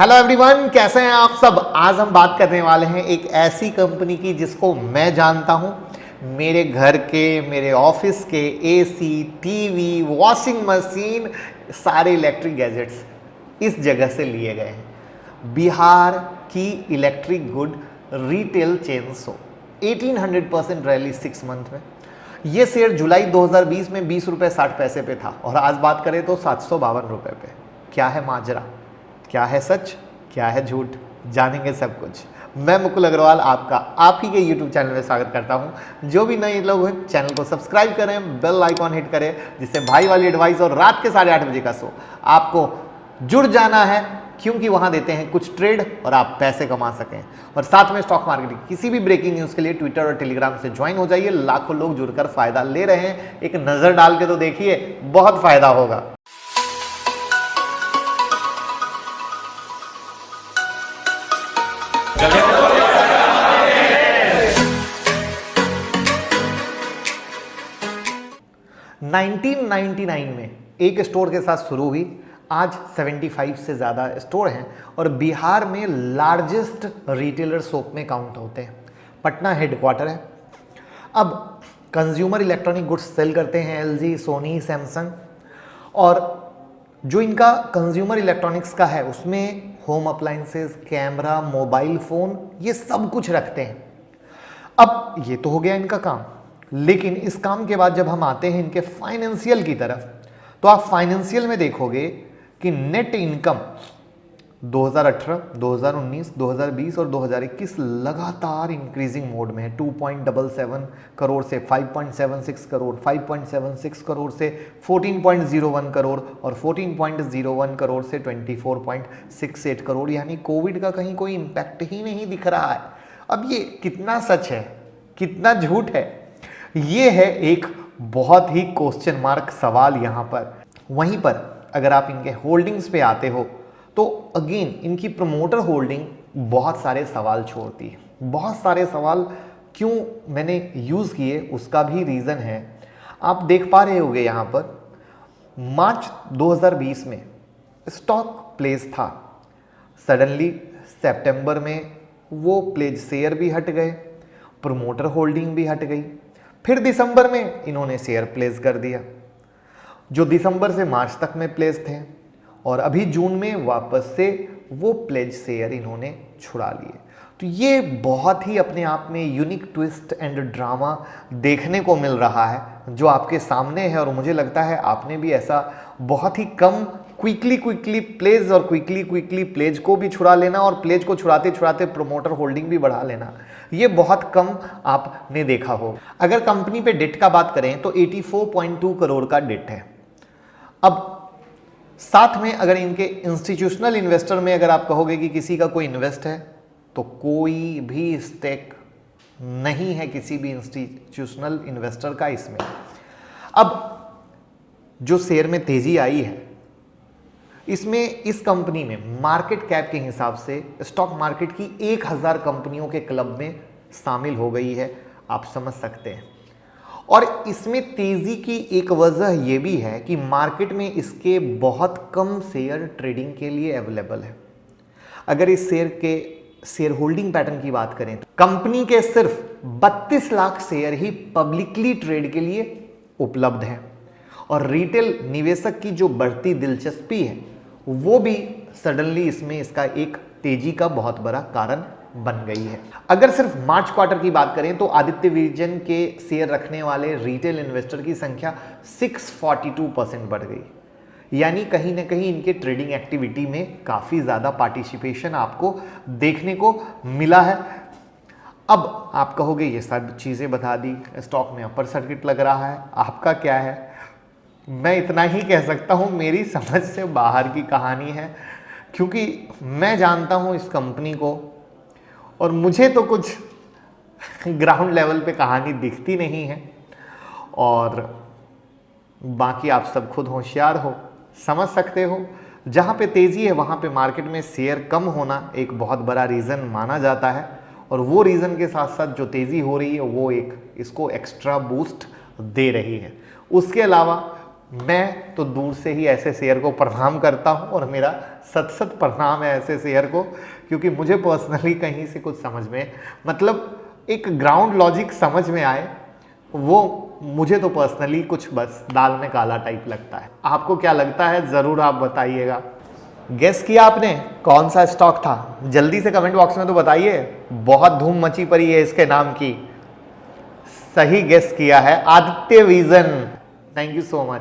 Hello everyone, कैसे हैं आप सब। आज हम बात करने वाले हैं एक ऐसी कंपनी की जिसको मैं जानता हूं। मेरे घर के, मेरे ऑफिस के एसी, टीवी, वॉशिंग मशीन, सारे इलेक्ट्रिक गैजेट्स इस जगह से लिए गए हैं। बिहार की इलेक्ट्रिक गुड रिटेल चेन सो 1800% रैली 6 मंथ में। ये शेयर जुलाई 2020 में 20 रुपये 60 पैसे पे था और आज बात करें तो 752 रुपये पे। क्या है माजरा, क्या है सच, क्या है झूठ, जानेंगे सब कुछ। मैं मुकुल अग्रवाल आपका आप ही के YouTube चैनल में स्वागत करता हूं। जो भी नए लोग हैं चैनल को सब्सक्राइब करें, बेल आइकॉन हिट करें, जिससे भाई वाली एडवाइस और रात के 8:30 बजे का शो आपको जुड़ जाना है, क्योंकि वहां देते हैं कुछ ट्रेड और आप पैसे कमा सकें। और साथ में स्टॉक मार्केट की किसी भी ब्रेकिंग न्यूज़ के लिए ट्विटर और टेलीग्राम से ज्वाइन हो जाइए। लाखों लोग जुड़कर फायदा ले रहे हैं, एक नज़र डाल के तो देखिए, बहुत फायदा होगा। नाइनटीन 1999 में एक स्टोर के साथ शुरू हुई, आज 75 से ज़्यादा स्टोर हैं और बिहार में लार्जेस्ट रिटेलर शॉप में काउंट होते हैं। पटना हेडक्वार्टर है। अब कंज्यूमर इलेक्ट्रॉनिक गुड्स सेल करते हैं एलजी, सोनी, सैमसंग, और जो इनका कंज्यूमर इलेक्ट्रॉनिक्स का है उसमें home appliances, camera, mobile phone, ये सब कुछ रखते हैं। अब ये तो हो गया इनका काम, लेकिन इस काम के बाद जब हम आते हैं इनके फाइनेंशियल की तरफ, तो आप फाइनेंशियल में देखोगे कि नेट इनकम 2018, 2019, 2020 और 2021 लगातार इंक्रीजिंग मोड में है। 2.77 करोड़ से 5.76 करोड़, 5.76 करोड़ से 14.01 करोड़ और 14.01 करोड़ से 24.68 करोड़, यानी कोविड का कहीं कोई इम्पैक्ट ही नहीं दिख रहा है। अब ये कितना सच है, कितना झूठ है, ये है एक बहुत ही क्वेश्चन मार्क सवाल यहाँ पर। वहीं पर अगर आप इनके होल्डिंग्स पे आते हो तो अगेन इनकी प्रमोटर होल्डिंग बहुत सारे सवाल छोड़ती है। बहुत सारे सवाल क्यों मैंने यूज़ किए उसका भी रीज़न है। आप देख पा रहे होंगे यहाँ पर मार्च 2020 में स्टॉक प्लेस था, सडनली सितंबर में वो प्लेज शेयर भी हट गए, प्रमोटर होल्डिंग भी हट गई, फिर दिसंबर में इन्होंने शेयर प्लेस कर दिया जो दिसंबर से मार्च तक में प्लेस थे, और अभी जून में वापस से वो प्लेज शेयर इन्होंने छुड़ा लिए। तो ये बहुत ही अपने आप में यूनिक ट्विस्ट एंड ड्रामा देखने को मिल रहा है जो आपके सामने है, और मुझे लगता है आपने भी ऐसा बहुत ही कम क्विकली प्लेज और क्विकली प्लेज को भी छुड़ा लेना और प्लेज को छुड़ाते छुड़ाते प्रमोटर होल्डिंग भी बढ़ा लेना, ये बहुत कम आपने देखा हो। अगर कंपनी पे डेट का बात करें तो 84.2 करोड़ का डेट है। अब साथ में अगर इनके इंस्टीट्यूशनल इन्वेस्टर में अगर आप कहोगे कि किसी का कोई इन्वेस्ट है, तो कोई भी स्टेक नहीं है किसी भी इंस्टीट्यूशनल इन्वेस्टर का इसमें। अब जो शेयर में तेजी आई है, इसमें इस कंपनी में मार्केट कैप के हिसाब से स्टॉक मार्केट की 1000 कंपनियों के क्लब में शामिल हो गई है, आप समझ सकते हैं। और इसमें तेजी की एक वजह यह भी है कि मार्केट में इसके बहुत कम शेयर ट्रेडिंग के लिए अवेलेबल है। अगर इस शेयर के शेयर होल्डिंग पैटर्न की बात करें तो कंपनी के सिर्फ 32 लाख शेयर ही पब्लिकली ट्रेड के लिए उपलब्ध है, और रिटेल निवेशक की जो बढ़ती दिलचस्पी है वो भी सडनली इसमें इसका एक तेजी का बहुत बड़ा कारण बन गई है। अगर सिर्फ मार्च क्वार्टर की बात करें तो आदित्य विजन के शेयर रखने वाले रिटेल इन्वेस्टर की संख्या 642% बढ़ गई, यानी कहीं ना कहीं इनके ट्रेडिंग एक्टिविटी में काफ़ी ज़्यादा पार्टिसिपेशन आपको देखने को मिला है। अब आप कहोगे ये सब चीज़ें बता दी, स्टॉक में अपर सर्किट लग रहा है, आपका क्या है? मैं इतना ही कह सकता हूँ, मेरी समझ से बाहर की कहानी है, क्योंकि मैं जानता हूँ इस कंपनी को और मुझे तो कुछ ग्राउंड लेवल पे कहानी दिखती नहीं है, और बाकी आप सब खुद होशियार हो, समझ सकते हो। जहाँ पे तेज़ी है वहाँ पे मार्केट में शेयर कम होना एक बहुत बड़ा रीज़न माना जाता है, और वो रीज़न के साथ साथ जो तेज़ी हो रही है वो एक इसको एक्स्ट्रा बूस्ट दे रही है। उसके अलावा मैं तो दूर से ही ऐसे शेयर को प्रणाम करता हूँ और मेरा सत सत प्रणाम है ऐसे शेयर को, क्योंकि मुझे पर्सनली कहीं से कुछ समझ में, मतलब एक ग्राउंड लॉजिक समझ में आए, वो मुझे तो पर्सनली कुछ बस दाल में काला टाइप लगता है। आपको क्या लगता है ज़रूर आप बताइएगा। गेस किया आपने कौन सा स्टॉक था? जल्दी से कमेंट बॉक्स में तो बताइए, बहुत धूम मची पड़ी है इसके नाम की। सही गेस किया है Aditya vision. Thank you so much.